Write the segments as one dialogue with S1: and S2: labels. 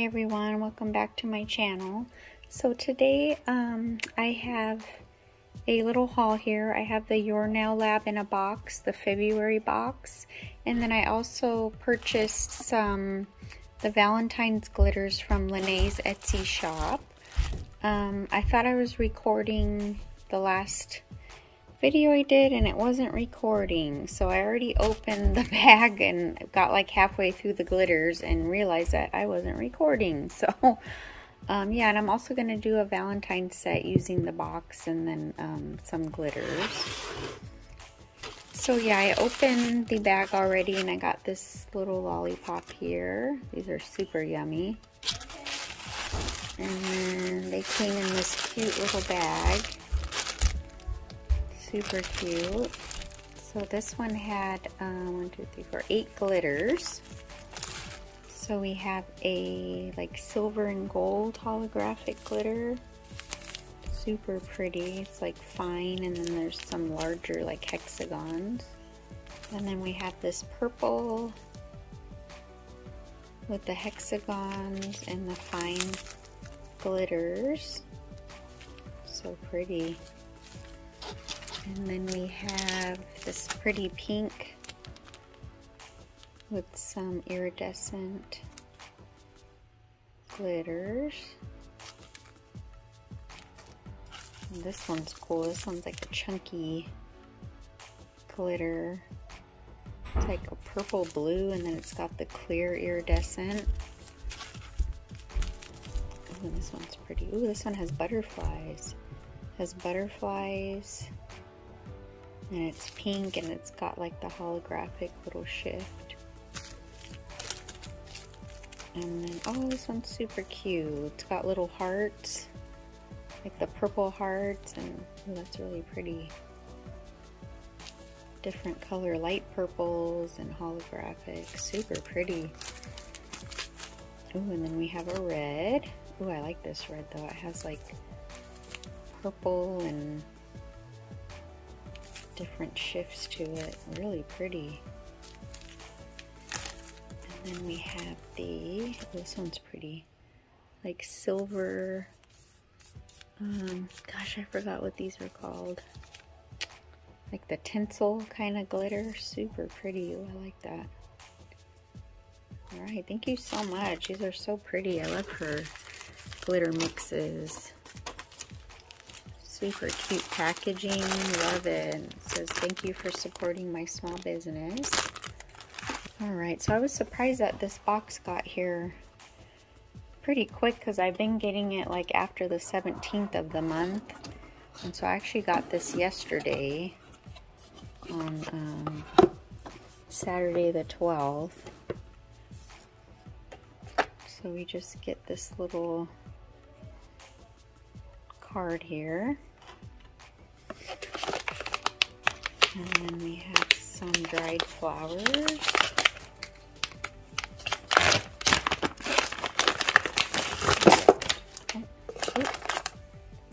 S1: Hi everyone, welcome back to my channel. So today I have a little haul here. I have the YourNailLab in a box, the February box, and then I also purchased some the Valentine's glitters from Lanae's Etsy shop. I thought I was recording the last video I did and it wasn't recording, so I already opened the bag and got like halfway through the glitters and realized that I wasn't recording. So yeah, and I'm also going to do a Valentine set using the box and then some glitters. So yeah, I opened the bag already and I got this little lollipop here. These are super yummy. And then they came in this cute little bag. Super cute. So this one had 8 glitters. So we have a like silver and gold holographic glitter. Super pretty. It's like fine, and then there's some larger like hexagons. And then we have this purple with the hexagons and the fine glitters. So pretty. And then we have this pretty pink with some iridescent glitters. And this one's cool. This one's like a chunky glitter. It's like a purple blue, and then it's got the clear iridescent. Oh, this one's pretty. Ooh, this one has butterflies. Has butterflies. And it's pink, and it's got like the holographic little shift. And then, oh, this one's super cute. It's got little hearts, like the purple hearts, and oh, that's really pretty. Different color light purples and holographic, super pretty. Oh, and then we have a red. Oh, I like this red though. It has like purple and different shifts to it. Really pretty. And then we have the, oh, this one's pretty, like silver, gosh, I forgot what these are called, like the tinsel kind of glitter. Super pretty. Oh, I like that. Alright, thank you so much. These are so pretty. I love her glitter mixes. Super cute packaging, love it. It says thank you for supporting my small business. Alright, so I was surprised that this box got here pretty quick because I've been getting it like after the 17th of the month. And so I actually got this yesterday on Saturday the 12th. So we just get this little card here. And then we have some dried flowers.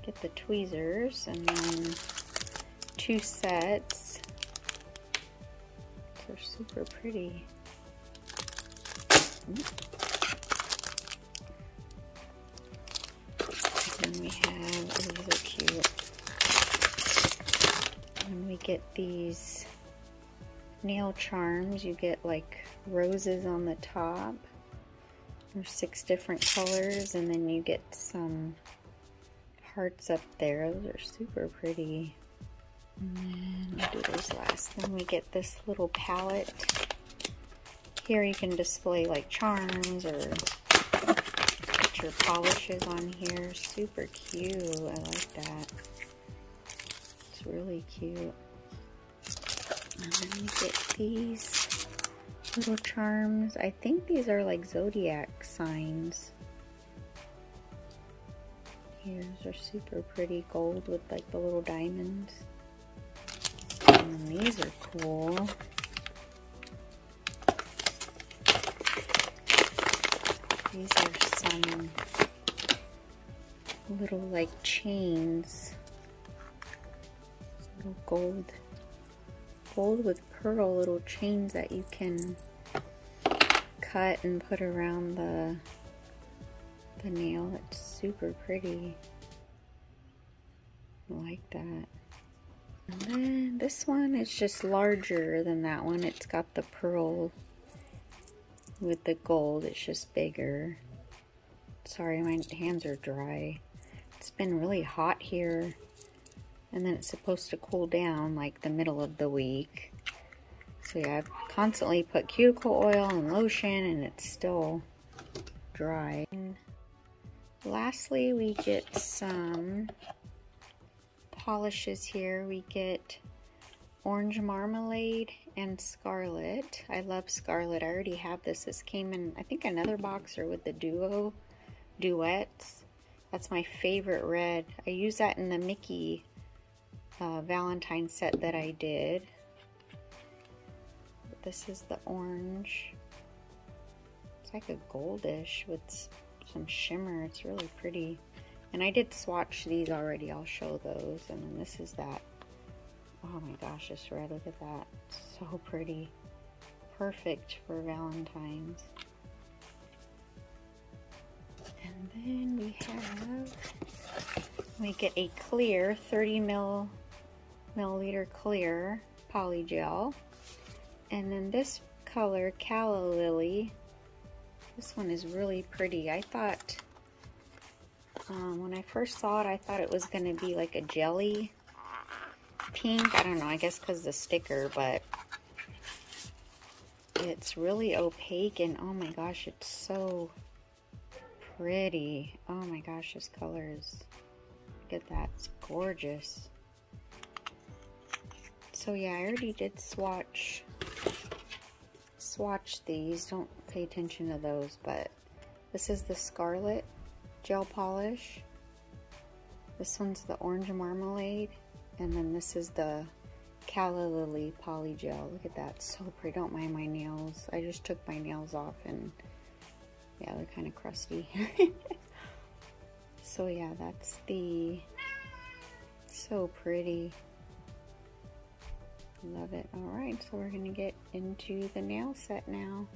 S1: Get the tweezers, and then 2 sets. They're super pretty. And we have, oh, these are cute. And we get these nail charms. You get like roses on the top. There's 6 different colors, and then you get some hearts up there. Those are super pretty. And then we'll do those last. Then we get this little palette. Here you can display like charms or put your polishes on here. Super cute. I like that. It's really cute. And then we get these little charms. I think these are like zodiac signs. These are super pretty, gold with like the little diamonds. And then these are cool. These are some little like chains. Little gold with pearl little chains that you can cut and put around the the nail. It's super pretty. I like that. And then this one is just larger than that one. It's got the pearl with the gold. It's just bigger. Sorry, my hands are dry. It's been really hot here. And then it's supposed to cool down like the middle of the week. So yeah, I've constantly put cuticle oil and lotion and it's still dry. And lastly, we get some polishes here. We get Orange Marmalade and Scarlet. I love Scarlet. I already have this. This came in, I think, another box or with the duets. That's my favorite red. I use that in the Mickey Valentine set that I did. But this is the orange. It's like a goldish with some shimmer. It's really pretty. And I did swatch these already. I'll show those. And then this is that. Oh my gosh, this red. Look at that. So pretty. Perfect for Valentine's. And then we get a clear 30 milliliter clear poly gel. And then this color, Calla Lily. This one is really pretty. I thought, when I first saw it, I thought it was going to be like a jelly pink. I don't know, I guess because the sticker, but it's really opaque and oh my gosh, it's so pretty. Oh my gosh, this color is, look at that, it's gorgeous. So yeah, I already did swatch these. Don't pay attention to those, but this is the Scarlet Gel Polish. This one's the Orange Marmalade. And then this is the Calla Lily Poly Gel. Look at that, so pretty. Don't mind my nails. I just took my nails off and yeah, they're kind of crusty. So yeah, that's the, so pretty. Love it. Alright, so we're gonna get into the nail set now.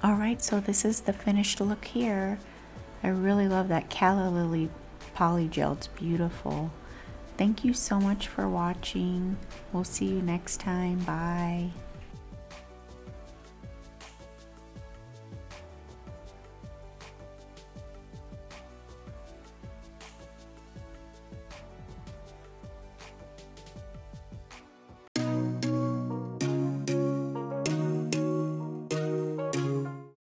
S2: Alright, so this is the finished look here. I really love that Calla Lily poly gel. It's beautiful. Thank you so much for watching. We'll see you next time. Bye.